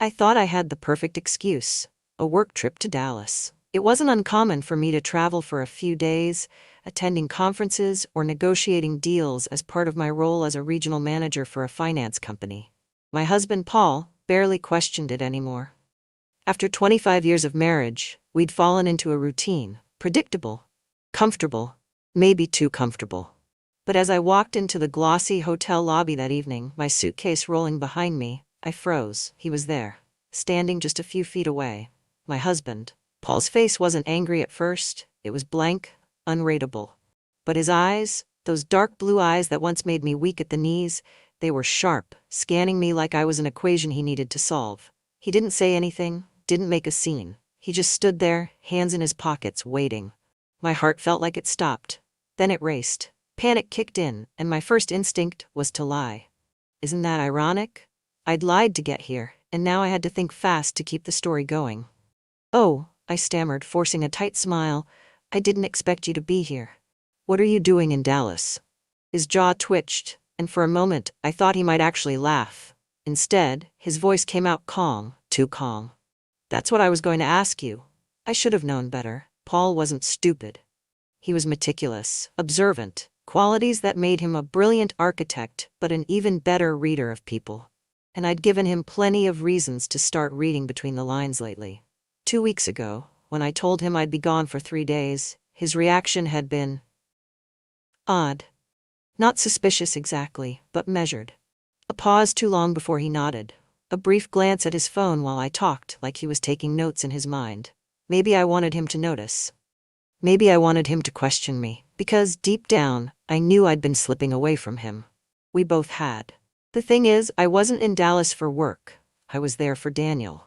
I thought I had the perfect excuse: a work trip to Dallas. It wasn't uncommon for me to travel for a few days, attending conferences or negotiating deals as part of my role as a regional manager for a finance company. My husband, Paul, barely questioned it anymore. After 25 years of marriage, we'd fallen into a routine, predictable, comfortable, maybe too comfortable. But as I walked into the glossy hotel lobby that evening, my suitcase rolling behind me, I froze. He was there, standing just a few feet away. My husband. Paul's face wasn't angry at first, it was blank, unreadable. But his eyes, those dark blue eyes that once made me weak at the knees, they were sharp, scanning me like I was an equation he needed to solve. He didn't say anything, didn't make a scene. He just stood there, hands in his pockets, waiting. My heart felt like it stopped. Then it raced. Panic kicked in, and my first instinct was to lie. Isn't that ironic? I'd lied to get here, and now I had to think fast to keep the story going. "Oh," I stammered, forcing a tight smile, "I didn't expect you to be here. What are you doing in Dallas?" His jaw twitched, and for a moment I thought he might actually laugh. Instead, his voice came out calm, too calm. "That's what I was going to ask you." I should have known better. Paul wasn't stupid. He was meticulous, observant, qualities that made him a brilliant architect but an even better reader of people. And I'd given him plenty of reasons to start reading between the lines lately. 2 weeks ago, when I told him I'd be gone for 3 days, his reaction had been odd. Not suspicious exactly, but measured. A pause too long before he nodded. A brief glance at his phone while I talked, like he was taking notes in his mind. Maybe I wanted him to notice. Maybe I wanted him to question me, because deep down, I knew I'd been slipping away from him. We both had. The thing is, I wasn't in Dallas for work. I was there for Daniel.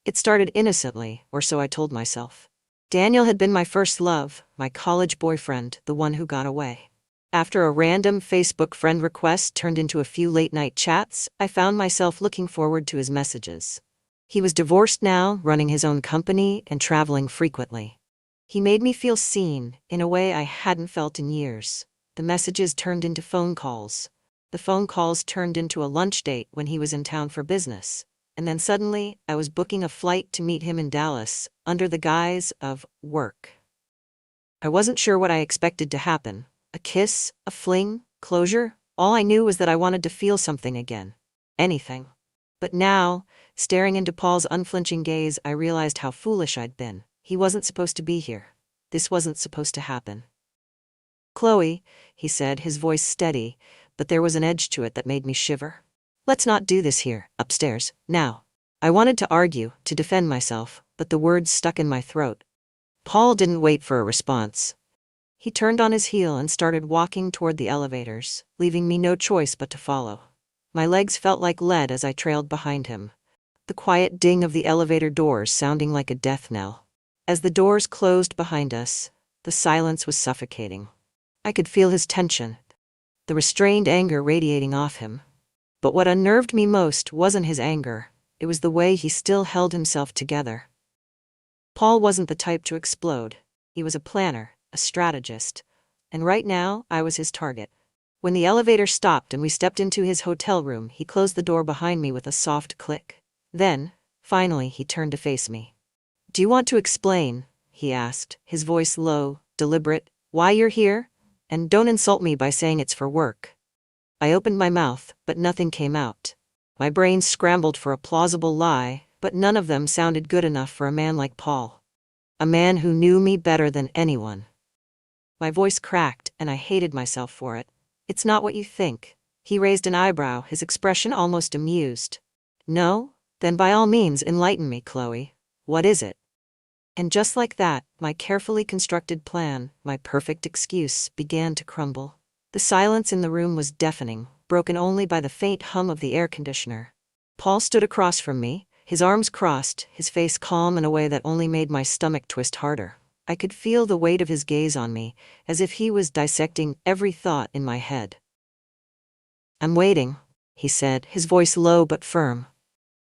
It started innocently, or so I told myself. Daniel had been my first love, my college boyfriend, the one who got away. After a random Facebook friend request turned into a few late-night chats, I found myself looking forward to his messages. He was divorced now, running his own company, and traveling frequently. He made me feel seen, in a way I hadn't felt in years. The messages turned into phone calls. The phone calls turned into a lunch date when he was in town for business. And then suddenly, I was booking a flight to meet him in Dallas, under the guise of work. I wasn't sure what I expected to happen. A kiss, a fling, closure? All I knew was that I wanted to feel something again. Anything. But now, staring into Paul's unflinching gaze, I realized how foolish I'd been. He wasn't supposed to be here. This wasn't supposed to happen. "Chloe," he said, his voice steady, but there was an edge to it that made me shiver. "Let's not do this here, upstairs, now." I wanted to argue, to defend myself, but the words stuck in my throat. Paul didn't wait for a response. He turned on his heel and started walking toward the elevators, leaving me no choice but to follow. My legs felt like lead as I trailed behind him, the quiet ding of the elevator doors sounding like a death knell. As the doors closed behind us, the silence was suffocating. I could feel his tension, the restrained anger radiating off him. But what unnerved me most wasn't his anger, it was the way he still held himself together. Paul wasn't the type to explode. He was a planner, a strategist, and right now I was his target. When the elevator stopped and we stepped into his hotel room, he closed the door behind me with a soft click. Then, finally, he turned to face me. "Do you want to explain," he asked, his voice low, deliberate, "why you're here? And don't insult me by saying it's for work." I opened my mouth, but nothing came out. My brain scrambled for a plausible lie, but none of them sounded good enough for a man like Paul. A man who knew me better than anyone. My voice cracked, and I hated myself for it. "It's not what you think." He raised an eyebrow, his expression almost amused. "No? Then by all means enlighten me, Chloe. What is it?" And just like that, my carefully constructed plan, my perfect excuse, began to crumble. The silence in the room was deafening, broken only by the faint hum of the air conditioner. Paul stood across from me, his arms crossed, his face calm in a way that only made my stomach twist harder. I could feel the weight of his gaze on me, as if he was dissecting every thought in my head. "I'm waiting," he said, his voice low but firm.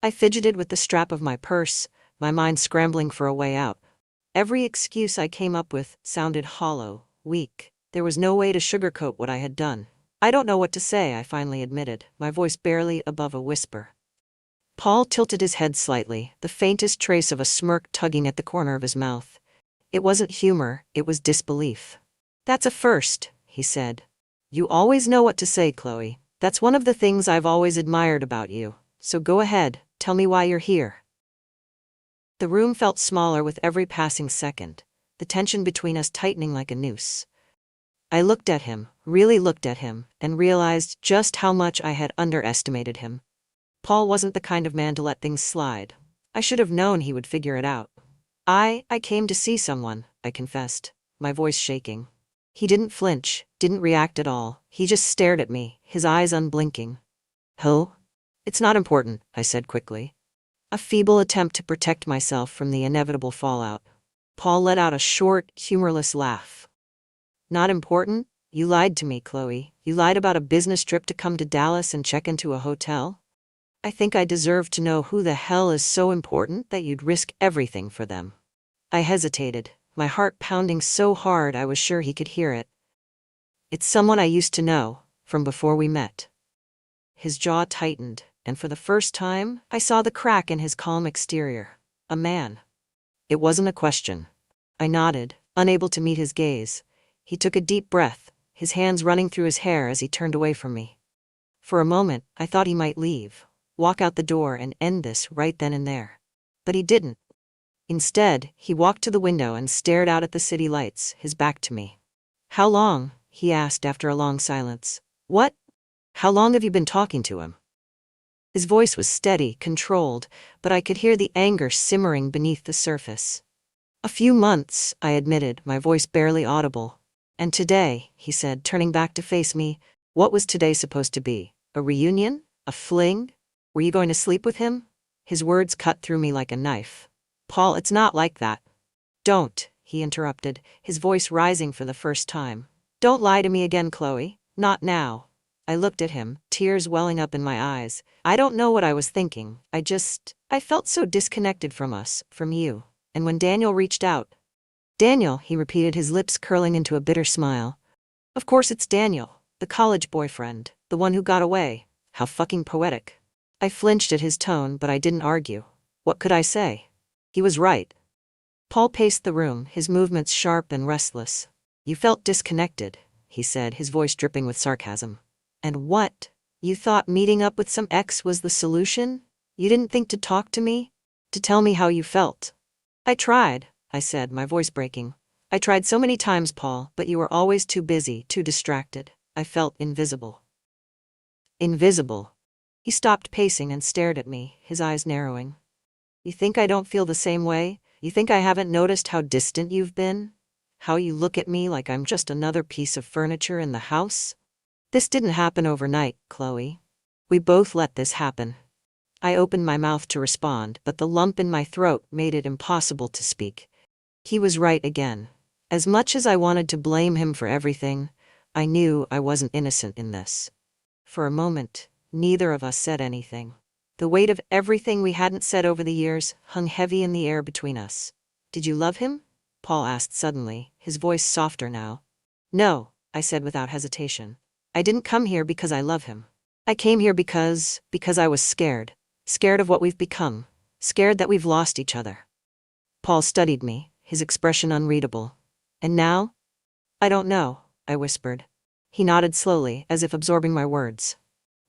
I fidgeted with the strap of my purse, my mind scrambling for a way out. Every excuse I came up with sounded hollow, weak. There was no way to sugarcoat what I had done. "I don't know what to say," I finally admitted, my voice barely above a whisper. Paul tilted his head slightly, the faintest trace of a smirk tugging at the corner of his mouth. It wasn't humor, it was disbelief. "That's a first," he said. "You always know what to say, Chloe. That's one of the things I've always admired about you. So go ahead, tell me why you're here." The room felt smaller with every passing second, the tension between us tightening like a noose. I looked at him, really looked at him, and realized just how much I had underestimated him. Paul wasn't the kind of man to let things slide. I should have known he would figure it out. I came to see someone," I confessed, my voice shaking. He didn't flinch, didn't react at all. He just stared at me, his eyes unblinking. "Who?" "It's not important," I said quickly. A feeble attempt to protect myself from the inevitable fallout. Paul let out a short, humorless laugh. "Not important? You lied to me, Chloe. You lied about a business trip to come to Dallas and check into a hotel? I think I deserve to know who the hell is so important that you'd risk everything for them." I hesitated, my heart pounding so hard I was sure he could hear it. "It's someone I used to know, from before we met." His jaw tightened, and for the first time, I saw the crack in his calm exterior. A man. It wasn't a question. I nodded, unable to meet his gaze. He took a deep breath, his hands running through his hair as he turned away from me. For a moment, I thought he might leave, walk out the door and end this right then and there. But he didn't. Instead, he walked to the window and stared out at the city lights, his back to me. "How long?" he asked after a long silence. "What? How long have you been talking to him?" His voice was steady, controlled, but I could hear the anger simmering beneath the surface. "A few months," I admitted, my voice barely audible. "And today," he said, turning back to face me, "what was today supposed to be? A reunion? A fling? Were you going to sleep with him?" His words cut through me like a knife. "Paul, it's not like that." "Don't," he interrupted, his voice rising for the first time. "Don't lie to me again, Chloe. Not now." I looked at him, tears welling up in my eyes. I don't know what I was thinking. I felt so disconnected from us, from you. And when Daniel reached out. "Daniel," he repeated, his lips curling into a bitter smile. "Of course it's Daniel, the college boyfriend, the one who got away. How fucking poetic." I flinched at his tone, but I didn't argue. What could I say? He was right. Paul paced the room, his movements sharp and restless. "You felt disconnected," he said, his voice dripping with sarcasm. "And what? You thought meeting up with some ex was the solution? You didn't think to talk to me? To tell me how you felt?" "I tried," I said, my voice breaking. "I tried so many times, Paul, but you were always too busy, too distracted. I felt invisible." Invisible. He stopped pacing and stared at me, his eyes narrowing. "You think I don't feel the same way? You think I haven't noticed how distant you've been? How you look at me like I'm just another piece of furniture in the house? This didn't happen overnight, Chloe. We both let this happen." I opened my mouth to respond, but the lump in my throat made it impossible to speak. He was right again. As much as I wanted to blame him for everything, I knew I wasn't innocent in this. For a moment, neither of us said anything. The weight of everything we hadn't said over the years hung heavy in the air between us. "Did you love him?" Paul asked suddenly, his voice softer now. "No," I said without hesitation. "I didn't come here because I love him. I came here because I was scared. Scared of what we've become. Scared that we've lost each other." Paul studied me, his expression unreadable. "And now?" "I don't know," I whispered. He nodded slowly, as if absorbing my words.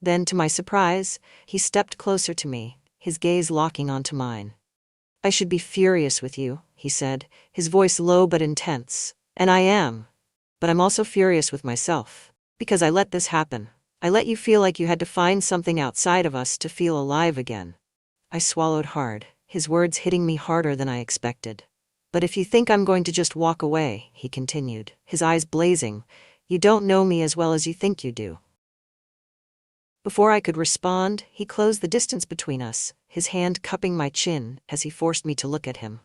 Then, to my surprise, he stepped closer to me, his gaze locking onto mine. "I should be furious with you," he said, his voice low but intense. "And I am. But I'm also furious with myself. Because I let this happen. I let you feel like you had to find something outside of us to feel alive again." I swallowed hard, his words hitting me harder than I expected. "But if you think I'm going to just walk away," he continued, his eyes blazing, "you don't know me as well as you think you do." Before I could respond, he closed the distance between us, his hand cupping my chin as he forced me to look at him.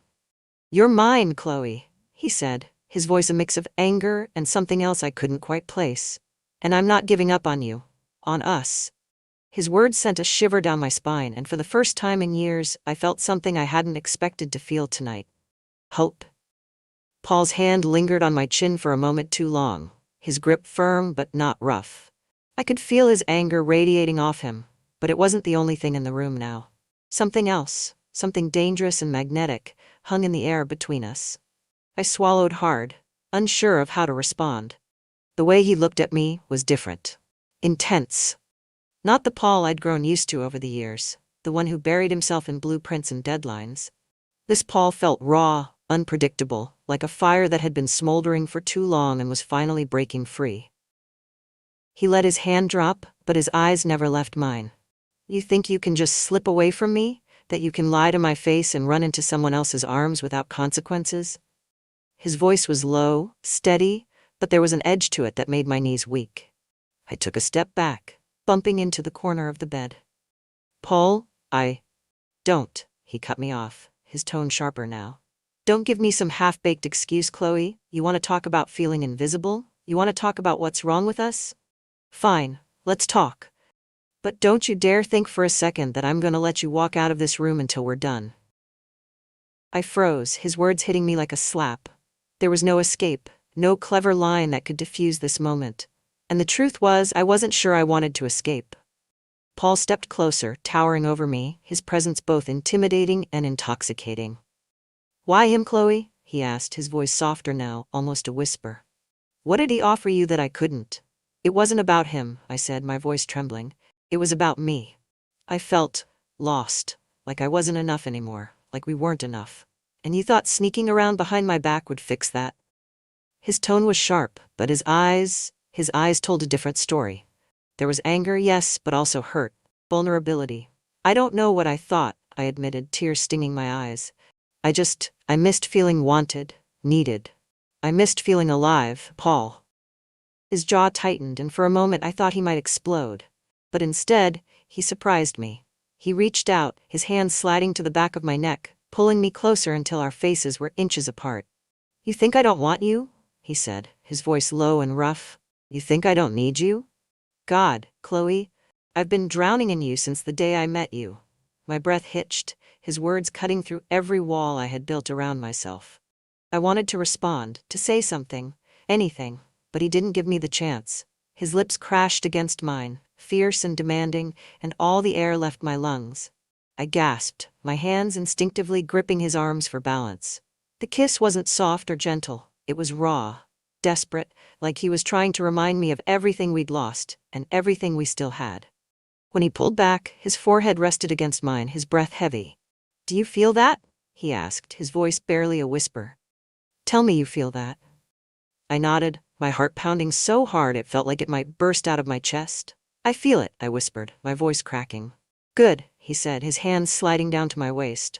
"You're mine, Chloe," he said, his voice a mix of anger and something else I couldn't quite place. "And I'm not giving up on you. On us." His words sent a shiver down my spine, and for the first time in years, I felt something I hadn't expected to feel tonight. Hope. Paul's hand lingered on my chin for a moment too long, his grip firm but not rough. I could feel his anger radiating off him, but it wasn't the only thing in the room now. Something else, something dangerous and magnetic, hung in the air between us. I swallowed hard, unsure of how to respond. The way he looked at me was different. Intense. Not the Paul I'd grown used to over the years, the one who buried himself in blueprints and deadlines. This Paul felt raw, unpredictable, like a fire that had been smoldering for too long and was finally breaking free. He let his hand drop, but his eyes never left mine. You think you can just slip away from me? That you can lie to my face and run into someone else's arms without consequences? His voice was low, steady, but there was an edge to it that made my knees weak. I took a step back, bumping into the corner of the bed. Paul, don't, he cut me off, his tone sharper now. Don't give me some half-baked excuse, Chloe. You want to talk about feeling invisible? You want to talk about what's wrong with us? Fine, let's talk. But don't you dare think for a second that I'm going to let you walk out of this room until we're done. I froze, his words hitting me like a slap. There was no escape, no clever line that could diffuse this moment. And the truth was, I wasn't sure I wanted to escape. Paul stepped closer, towering over me, his presence both intimidating and intoxicating. Why him, Chloe? He asked, his voice softer now, almost a whisper. What did he offer you that I couldn't? It wasn't about him, I said, my voice trembling. It was about me. I felt lost, like I wasn't enough anymore, like we weren't enough. And you thought sneaking around behind my back would fix that? His tone was sharp, but his eyes told a different story. There was anger, yes, but also hurt, vulnerability. I don't know what I thought, I admitted, tears stinging my eyes. I missed feeling wanted, needed. I missed feeling alive, Paul. His jaw tightened, and for a moment I thought he might explode. But instead, he surprised me. He reached out, his hand sliding to the back of my neck, pulling me closer until our faces were inches apart. You think I don't want you? He said, his voice low and rough. You think I don't need you? God, Chloe, I've been drowning in you since the day I met you. My breath hitched, his words cutting through every wall I had built around myself. I wanted to respond, to say something, anything, but he didn't give me the chance. His lips crashed against mine, fierce and demanding, and all the air left my lungs. I gasped, my hands instinctively gripping his arms for balance. The kiss wasn't soft or gentle, it was raw, desperate, like he was trying to remind me of everything we'd lost, and everything we still had. When he pulled back, his forehead rested against mine, his breath heavy. Do you feel that? He asked, his voice barely a whisper. Tell me you feel that. I nodded, my heart pounding so hard it felt like it might burst out of my chest. I feel it, I whispered, my voice cracking. Good, he said, his hands sliding down to my waist.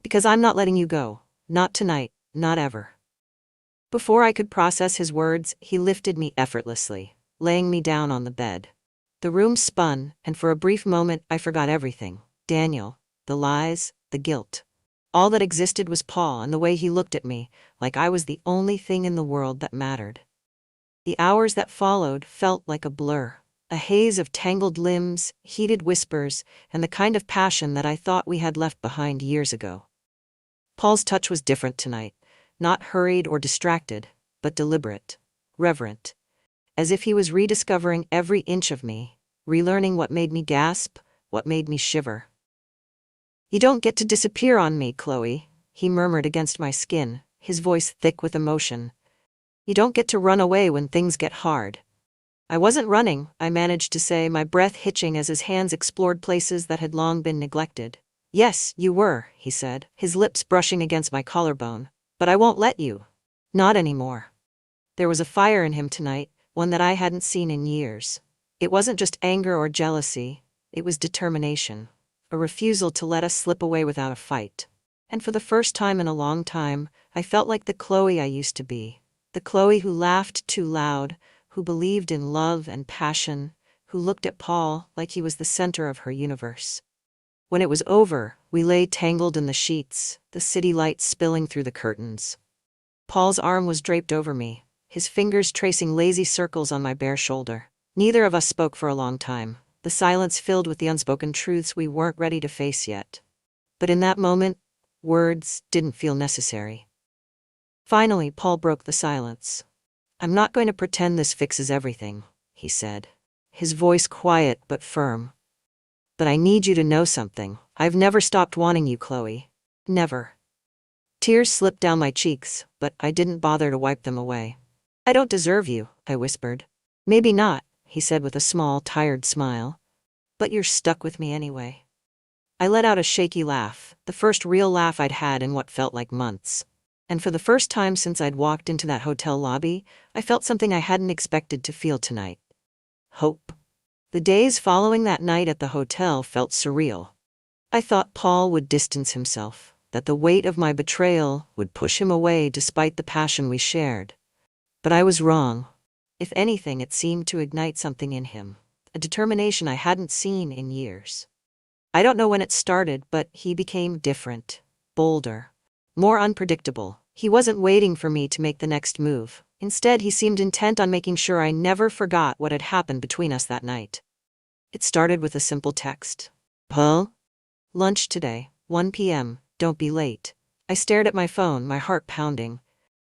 Because I'm not letting you go. Not tonight, not ever. Before I could process his words, he lifted me effortlessly, laying me down on the bed. The room spun, and for a brief moment I forgot everything. Daniel, the lies, the guilt. All that existed was Paul and the way he looked at me, like I was the only thing in the world that mattered. The hours that followed felt like a blur, a haze of tangled limbs, heated whispers, and the kind of passion that I thought we had left behind years ago. Paul's touch was different tonight, not hurried or distracted, but deliberate, reverent, as if he was rediscovering every inch of me, relearning what made me gasp, what made me shiver. You don't get to disappear on me, Chloe, he murmured against my skin, his voice thick with emotion. You don't get to run away when things get hard. I wasn't running, I managed to say, my breath hitching as his hands explored places that had long been neglected. Yes, you were, he said, his lips brushing against my collarbone. But I won't let you. Not anymore. There was a fire in him tonight, one that I hadn't seen in years. It wasn't just anger or jealousy, it was determination. A refusal to let us slip away without a fight. And for the first time in a long time, I felt like the Chloe I used to be. The Chloe who laughed too loud, who believed in love and passion, who looked at Paul like he was the center of her universe. When it was over, we lay tangled in the sheets, the city lights spilling through the curtains. Paul's arm was draped over me, his fingers tracing lazy circles on my bare shoulder. Neither of us spoke for a long time, the silence filled with the unspoken truths we weren't ready to face yet. But in that moment, words didn't feel necessary. Finally, Paul broke the silence. I'm not going to pretend this fixes everything, he said, his voice quiet but firm. But I need you to know something, I've never stopped wanting you, Chloe. Never. Tears slipped down my cheeks, but I didn't bother to wipe them away. I don't deserve you, I whispered. Maybe not, he said with a small, tired smile. But you're stuck with me anyway. I let out a shaky laugh, the first real laugh I'd had in what felt like months. And for the first time since I'd walked into that hotel lobby, I felt something I hadn't expected to feel tonight. Hope. The days following that night at the hotel felt surreal. I thought Paul would distance himself, that the weight of my betrayal would push him away despite the passion we shared. But I was wrong. If anything, it seemed to ignite something in him, a determination I hadn't seen in years. I don't know when it started, but he became different, bolder, more unpredictable. He wasn't waiting for me to make the next move. Instead, he seemed intent on making sure I never forgot what had happened between us that night. It started with a simple text. Paul? Lunch today, 1 p.m., don't be late. I stared at my phone, my heart pounding.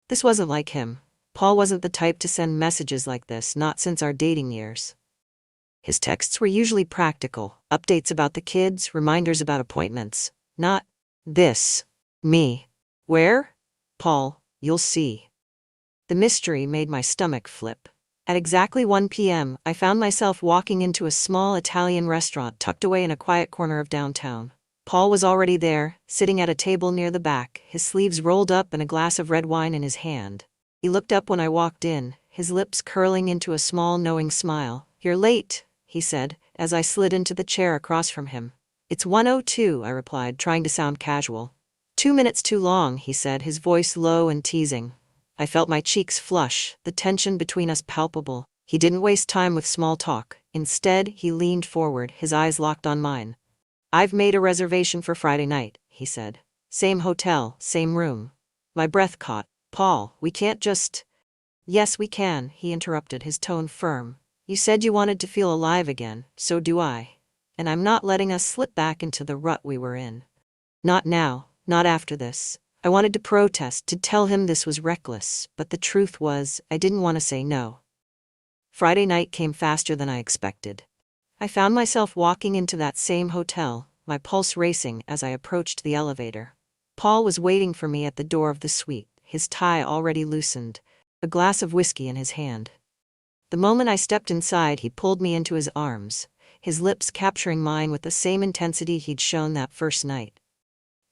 This wasn't like him. Paul wasn't the type to send messages like this, not since our dating years. His texts were usually practical, updates about the kids, reminders about appointments. Not this. Me. Where? Paul, you'll see. The mystery made my stomach flip. At exactly 1 p.m., I found myself walking into a small Italian restaurant tucked away in a quiet corner of downtown. Paul was already there, sitting at a table near the back, his sleeves rolled up and a glass of red wine in his hand. He looked up when I walked in, his lips curling into a small, knowing smile. You're late, he said, as I slid into the chair across from him. It's 1:02, I replied, trying to sound casual. 2 minutes too long, he said, his voice low and teasing. I felt my cheeks flush, the tension between us palpable. He didn't waste time with small talk. Instead, he leaned forward, his eyes locked on mine. I've made a reservation for Friday night, he said. Same hotel, same room. My breath caught. Paul, we can't just... Yes, we can, he interrupted, his tone firm. You said you wanted to feel alive again, so do I. And I'm not letting us slip back into the rut we were in. Not now, not after this. I wanted to protest, to tell him this was reckless, but the truth was, I didn't want to say no. Friday night came faster than I expected. I found myself walking into that same hotel, my pulse racing as I approached the elevator. Paul was waiting for me at the door of the suite, his tie already loosened, a glass of whiskey in his hand. The moment I stepped inside, he pulled me into his arms, his lips capturing mine with the same intensity he'd shown that first night.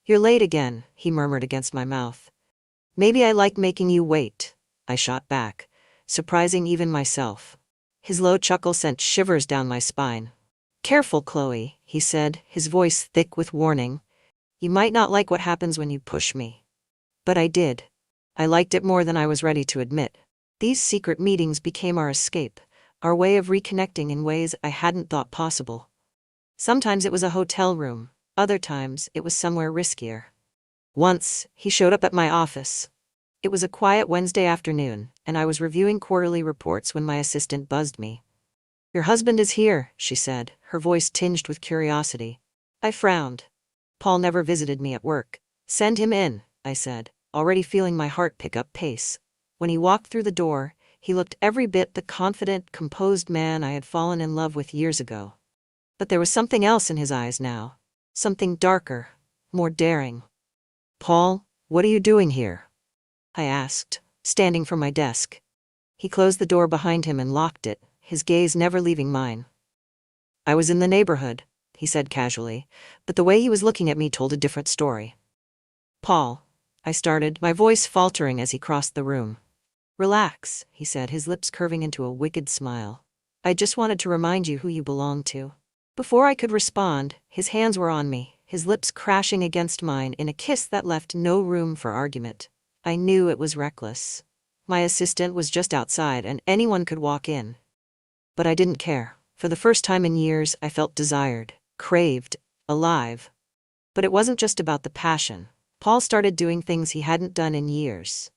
You're late again, he murmured against my mouth. Maybe I like making you wait, I shot back, surprising even myself. His low chuckle sent shivers down my spine. Careful, Chloe, he said, his voice thick with warning. You might not like what happens when you push me. But I did. I liked it more than I was ready to admit. These secret meetings became our escape, our way of reconnecting in ways I hadn't thought possible. Sometimes it was a hotel room, other times it was somewhere riskier. Once, he showed up at my office. It was a quiet Wednesday afternoon, and I was reviewing quarterly reports when my assistant buzzed me. Your husband is here, she said, her voice tinged with curiosity. I frowned. Paul never visited me at work. Send him in, I said, already feeling my heart pick up pace. When he walked through the door, he looked every bit the confident, composed man I had fallen in love with years ago. But there was something else in his eyes now. Something darker, more daring. Paul, what are you doing here? I asked, standing from my desk. He closed the door behind him and locked it, his gaze never leaving mine. I was in the neighborhood, he said casually, but the way he was looking at me told a different story. Paul, I started, my voice faltering as he crossed the room. Relax, he said, his lips curving into a wicked smile. I just wanted to remind you who you belong to. Before I could respond, his hands were on me, his lips crashing against mine in a kiss that left no room for argument. I knew it was reckless. My assistant was just outside and anyone could walk in. But I didn't care. For the first time in years, I felt desired, craved, alive. But it wasn't just about the passion. Paul started doing things he hadn't done in years.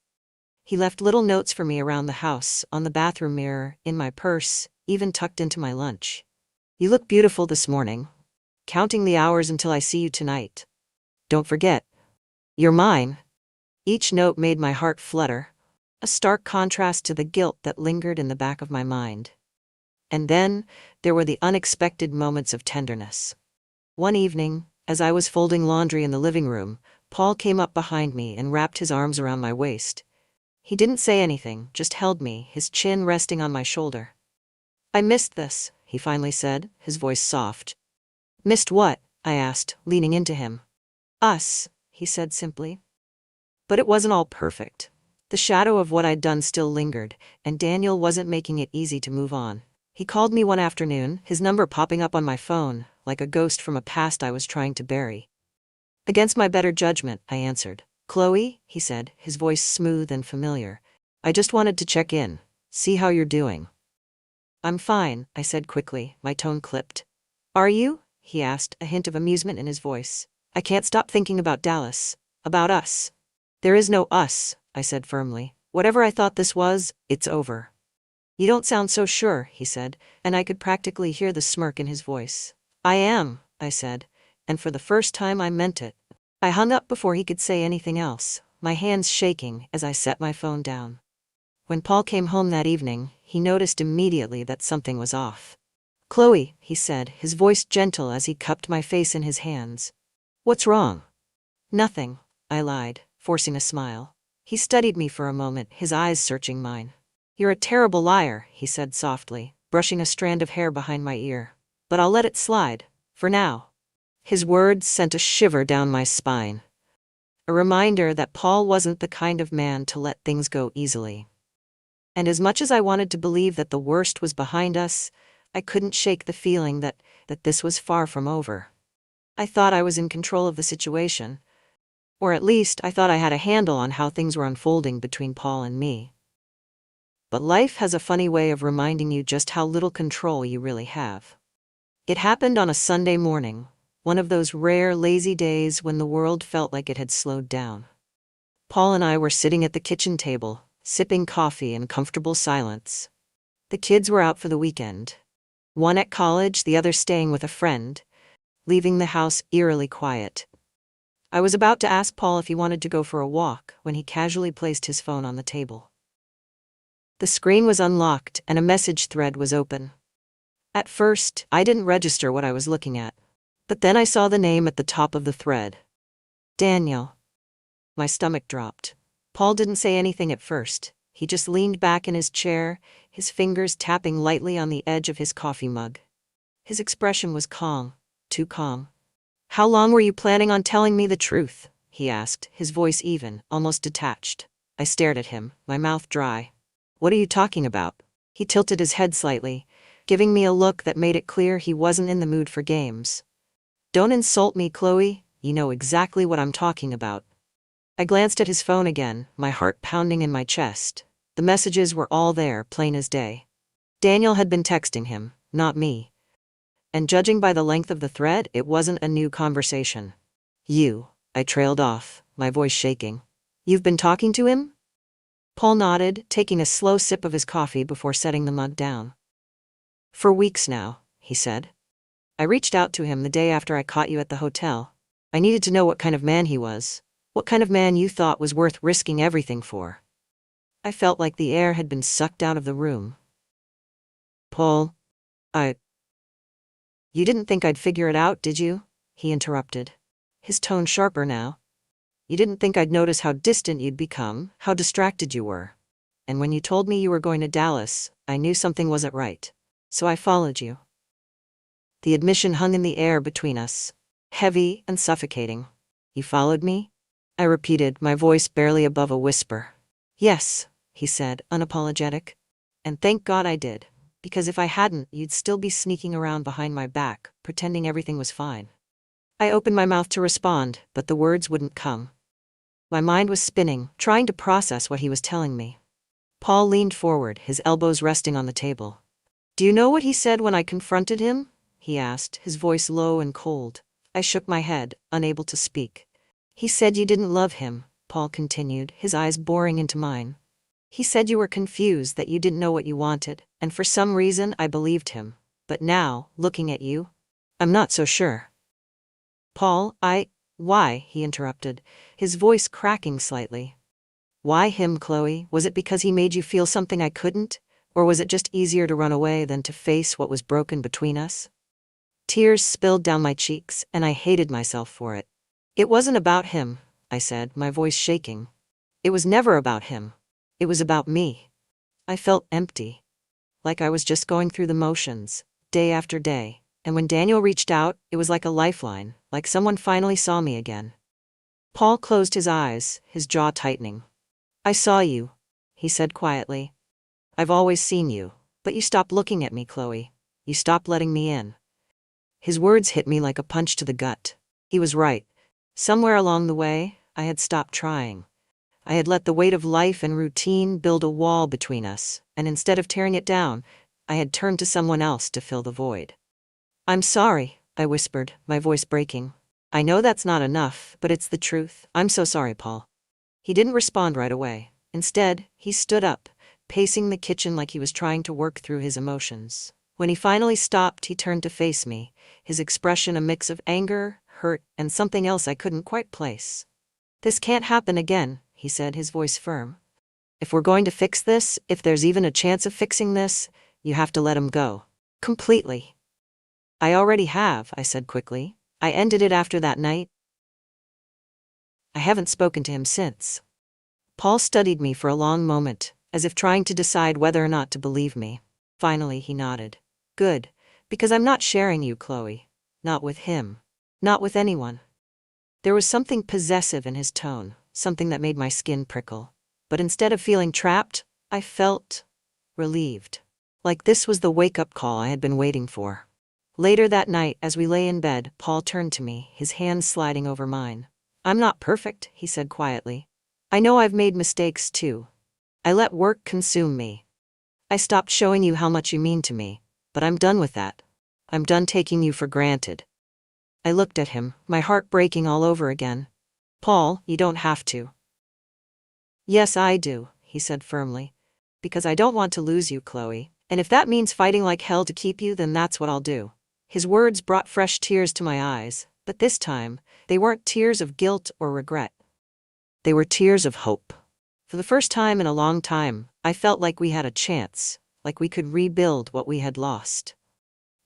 He left little notes for me around the house, on the bathroom mirror, in my purse, even tucked into my lunch. You look beautiful this morning. Counting the hours until I see you tonight. Don't forget. You're mine. Each note made my heart flutter, a stark contrast to the guilt that lingered in the back of my mind. And then, there were the unexpected moments of tenderness. One evening, As I was folding laundry in the living room, Paul came up behind me and wrapped his arms around my waist. He didn't say anything, just held me, his chin resting on my shoulder. "I missed this," he finally said, his voice soft. "Missed what?" I asked, leaning into him. "Us," he said simply. But it wasn't all perfect. The shadow of what I'd done still lingered, and Daniel wasn't making it easy to move on. He called me one afternoon, his number popping up on my phone, like a ghost from a past I was trying to bury. Against my better judgment, I answered. "Chloe," he said, his voice smooth and familiar. "I just wanted to check in, see how you're doing." "I'm fine," I said quickly, my tone clipped. "Are you?" he asked, a hint of amusement in his voice. "I can't stop thinking about Dallas. About us." "There is no us," I said firmly. "Whatever I thought this was, it's over." "You don't sound so sure," he said, and I could practically hear the smirk in his voice. "I am," I said, and for the first time I meant it. I hung up before he could say anything else, my hands shaking as I set my phone down. When Paul came home that evening, he noticed immediately that something was off. "Chloe," he said, his voice gentle as he cupped my face in his hands. "What's wrong?" "Nothing," I lied, forcing a smile. He studied me for a moment, his eyes searching mine. "You're a terrible liar," he said softly, brushing a strand of hair behind my ear. "But I'll let it slide, for now." His words sent a shiver down my spine. A reminder that Paul wasn't the kind of man to let things go easily. And as much as I wanted to believe that the worst was behind us, I couldn't shake the feeling that this was far from over. I thought I was in control of the situation. Or at least, I thought I had a handle on how things were unfolding between Paul and me. But life has a funny way of reminding you just how little control you really have. It happened on a Sunday morning, one of those rare, lazy days when the world felt like it had slowed down. Paul and I were sitting at the kitchen table, sipping coffee in comfortable silence. The kids were out for the weekend. One at college, the other staying with a friend, leaving the house eerily quiet. I was about to ask Paul if he wanted to go for a walk when he casually placed his phone on the table. The screen was unlocked and a message thread was open. At first, I didn't register what I was looking at. But then I saw the name at the top of the thread. Daniel. My stomach dropped. Paul didn't say anything at first. He just leaned back in his chair, his fingers tapping lightly on the edge of his coffee mug. His expression was calm, too calm. "How long were you planning on telling me the truth?" he asked, his voice even, almost detached. I stared at him, my mouth dry. "What are you talking about?" He tilted his head slightly, giving me a look that made it clear he wasn't in the mood for games. "Don't insult me, Chloe, you know exactly what I'm talking about." I glanced at his phone again, my heart pounding in my chest. The messages were all there, plain as day. Daniel had been texting him, not me. And judging by the length of the thread, it wasn't a new conversation. "You," I trailed off, my voice shaking. "You've been talking to him?" Paul nodded, taking a slow sip of his coffee before setting the mug down. "For weeks now," he said. "I reached out to him the day after I caught you at the hotel. I needed to know what kind of man he was. What kind of man you thought was worth risking everything for." I felt like the air had been sucked out of the room. "Paul, You didn't think I'd figure it out, did you?" he interrupted, his tone sharper now. "You didn't think I'd notice how distant you'd become, how distracted you were. And when you told me you were going to Dallas, I knew something wasn't right. So I followed you." The admission hung in the air between us, heavy and suffocating. "You followed me?" I repeated, my voice barely above a whisper. "Yes," he said, unapologetic. "And thank God I did. Because if I hadn't, you'd still be sneaking around behind my back, pretending everything was fine." I opened my mouth to respond, but the words wouldn't come. My mind was spinning, trying to process what he was telling me. Paul leaned forward, his elbows resting on the table. "Do you know what he said when I confronted him?" he asked, his voice low and cold. I shook my head, unable to speak. "He said you didn't love him," Paul continued, his eyes boring into mine. "He said you were confused, that you didn't know what you wanted, and for some reason I believed him. But now, looking at you, I'm not so sure." "Paul, Why?" he interrupted, his voice cracking slightly. "Why him, Chloe? Was it because he made you feel something I couldn't? Or was it just easier to run away than to face what was broken between us?" Tears spilled down my cheeks, and I hated myself for it. It wasn't about him, I said, my voice shaking. It was never about him. It was about me. I felt empty, like I was just going through the motions, day after day. And when Daniel reached out, it was like a lifeline, like someone finally saw me again. Paul closed his eyes, his jaw tightening. I saw you, he said quietly. I've always seen you, but you stopped looking at me, Chloe. You stopped letting me in. His words hit me like a punch to the gut. He was right. Somewhere along the way, I had stopped trying. I had let the weight of life and routine build a wall between us, and instead of tearing it down, I had turned to someone else to fill the void. I'm sorry, I whispered, my voice breaking. I know that's not enough, but it's the truth. I'm so sorry, Paul. He didn't respond right away. Instead, he stood up, pacing the kitchen like he was trying to work through his emotions. When he finally stopped, he turned to face me, his expression a mix of anger, hurt, and something else I couldn't quite place. This can't happen again, he said, his voice firm. If we're going to fix this, if there's even a chance of fixing this, you have to let him go. Completely. I already have, I said quickly. I ended it after that night. I haven't spoken to him since. Paul studied me for a long moment, as if trying to decide whether or not to believe me. Finally, he nodded. Good, because I'm not sharing you, Chloe. Not with him. Not with anyone. There was something possessive in his tone, something that made my skin prickle. But instead of feeling trapped, I felt relieved. Like this was the wake-up call I had been waiting for. Later that night, as we lay in bed, Paul turned to me, his hands sliding over mine. I'm not perfect, he said quietly. I know I've made mistakes too. I let work consume me. I stopped showing you how much you mean to me, but I'm done with that. I'm done taking you for granted. I looked at him, my heart breaking all over again. Paul, you don't have to. Yes, I do, he said firmly. Because I don't want to lose you, Chloe. And if that means fighting like hell to keep you, then that's what I'll do. His words brought fresh tears to my eyes, but this time, they weren't tears of guilt or regret. They were tears of hope. For the first time in a long time, I felt like we had a chance, like we could rebuild what we had lost.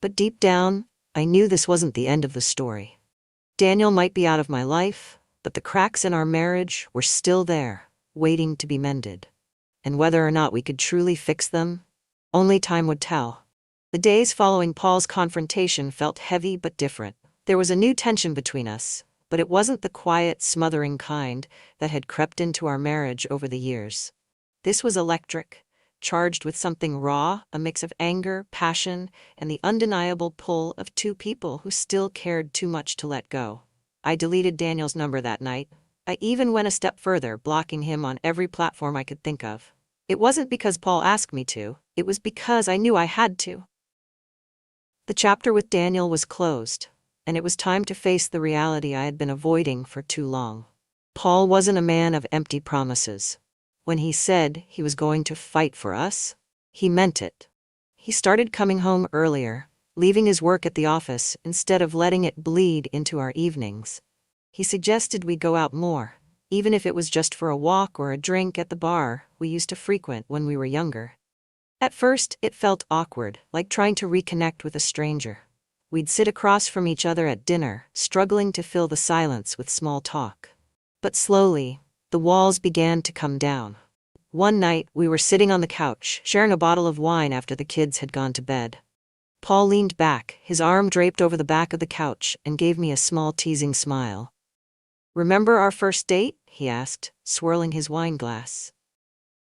But deep down, I knew this wasn't the end of the story. Daniel might be out of my life, but the cracks in our marriage were still there, waiting to be mended. And whether or not we could truly fix them, only time would tell. The days following Paul's confrontation felt heavy but different. There was a new tension between us, but it wasn't the quiet, smothering kind that had crept into our marriage over the years. This was electric, charged with something raw, a mix of anger, passion, and the undeniable pull of two people who still cared too much to let go. I deleted Daniel's number that night. I even went a step further, blocking him on every platform I could think of. It wasn't because Paul asked me to, it was because I knew I had to. The chapter with Daniel was closed, and it was time to face the reality I had been avoiding for too long. Paul wasn't a man of empty promises. When he said he was going to fight for us, he meant it. He started coming home earlier, leaving his work at the office instead of letting it bleed into our evenings. He suggested we go out more, even if it was just for a walk or a drink at the bar we used to frequent when we were younger. At first, it felt awkward, like trying to reconnect with a stranger. We'd sit across from each other at dinner, struggling to fill the silence with small talk. But slowly, the walls began to come down. One night, we were sitting on the couch, sharing a bottle of wine after the kids had gone to bed. Paul leaned back, his arm draped over the back of the couch, and gave me a small teasing smile. Remember our first date? He asked, swirling his wine glass.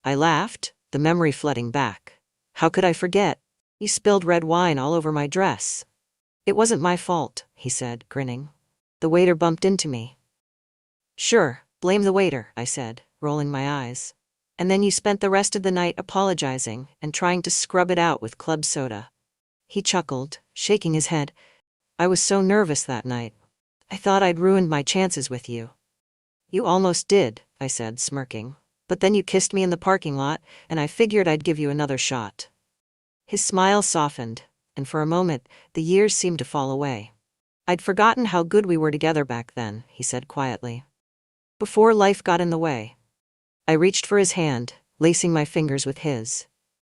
I laughed, the memory flooding back. How could I forget? You spilled red wine all over my dress. It wasn't my fault, he said, grinning. The waiter bumped into me. Sure, blame the waiter, I said, rolling my eyes. And then you spent the rest of the night apologizing and trying to scrub it out with club soda. He chuckled, shaking his head. I was so nervous that night. I thought I'd ruined my chances with you. You almost did, I said, smirking. But then you kissed me in the parking lot, and I figured I'd give you another shot. His smile softened, and for a moment, the years seemed to fall away. I'd forgotten how good we were together back then, he said quietly. Before life got in the way. I reached for his hand, lacing my fingers with his.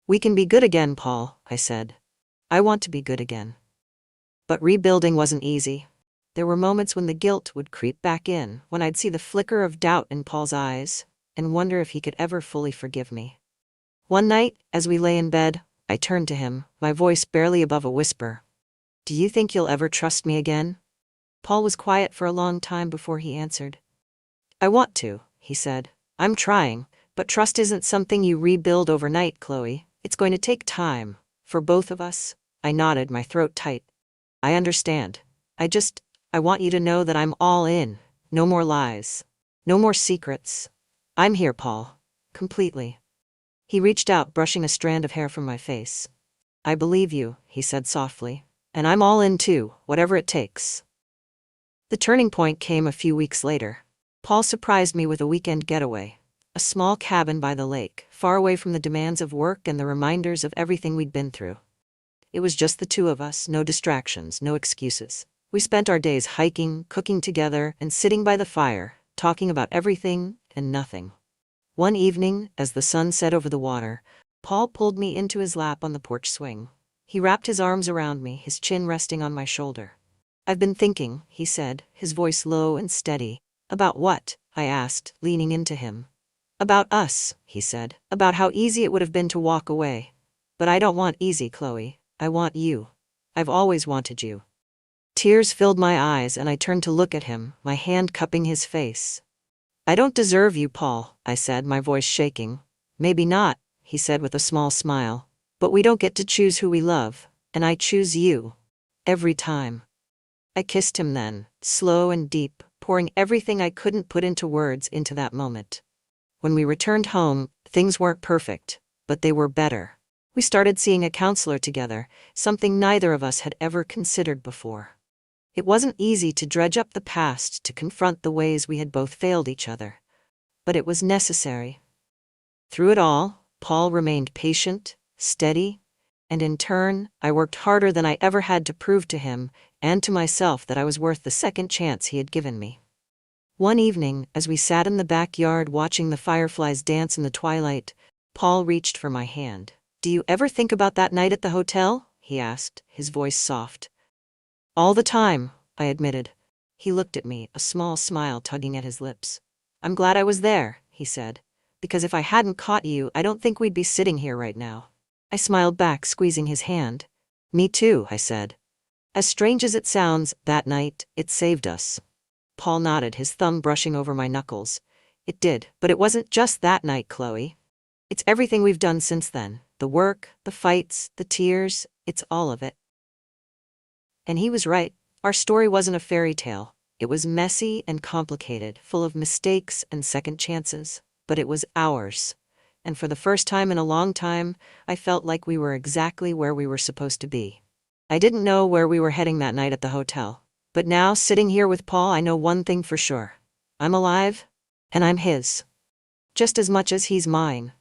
We can be good again, Paul, I said. I want to be good again. But rebuilding wasn't easy. There were moments when the guilt would creep back in, when I'd see the flicker of doubt in Paul's eyes, and wonder if he could ever fully forgive me. One night, as we lay in bed, I turned to him, my voice barely above a whisper. "Do you think you'll ever trust me again?" Paul was quiet for a long time before he answered. "I want to," he said. "I'm trying, but trust isn't something you rebuild overnight, Chloe. It's going to take time. For both of us." I nodded, my throat tight. "I understand. I want you to know that I'm all in. No more lies. No more secrets. I'm here, Paul. Completely." He reached out, brushing a strand of hair from my face. "I believe you," he said softly. "And I'm all in too, whatever it takes." The turning point came a few weeks later. Paul surprised me with a weekend getaway. A small cabin by the lake, far away from the demands of work and the reminders of everything we'd been through. It was just the two of us, no distractions, no excuses. We spent our days hiking, cooking together, and sitting by the fire, talking about everything and nothing. One evening, as the sun set over the water, Paul pulled me into his lap on the porch swing. He wrapped his arms around me, his chin resting on my shoulder. "I've been thinking," he said, his voice low and steady. "About what?" I asked, leaning into him. "About us," he said. "About how easy it would have been to walk away. But I don't want easy, Chloe. I want you. I've always wanted you." Tears filled my eyes and I turned to look at him, my hand cupping his face. "I don't deserve you, Paul," I said, my voice shaking. "Maybe not," he said with a small smile. "But we don't get to choose who we love, and I choose you. Every time." I kissed him then, slow and deep, pouring everything I couldn't put into words into that moment. When we returned home, things weren't perfect, but they were better. We started seeing a counselor together, something neither of us had ever considered before. It wasn't easy to dredge up the past, to confront the ways we had both failed each other. But it was necessary. Through it all, Paul remained patient, steady, and in turn, I worked harder than I ever had to prove to him and to myself that I was worth the second chance he had given me. One evening, as we sat in the backyard watching the fireflies dance in the twilight, Paul reached for my hand. "Do you ever think about that night at the hotel?" he asked, his voice soft. "All the time," I admitted. He looked at me, a small smile tugging at his lips. "I'm glad I was there," he said. "Because if I hadn't caught you, I don't think we'd be sitting here right now." I smiled back, squeezing his hand. "Me too," I said. "As strange as it sounds, that night, it saved us." Paul nodded, his thumb brushing over my knuckles. "It did, but it wasn't just that night, Chloe. It's everything we've done since then. The work, the fights, the tears, it's all of it." And he was right. Our story wasn't a fairy tale. It was messy and complicated, full of mistakes and second chances. But it was ours. And for the first time in a long time, I felt like we were exactly where we were supposed to be. I didn't know where we were heading that night at the hotel. But now, sitting here with Paul, I know one thing for sure. I'm alive, and I'm his. Just as much as he's mine.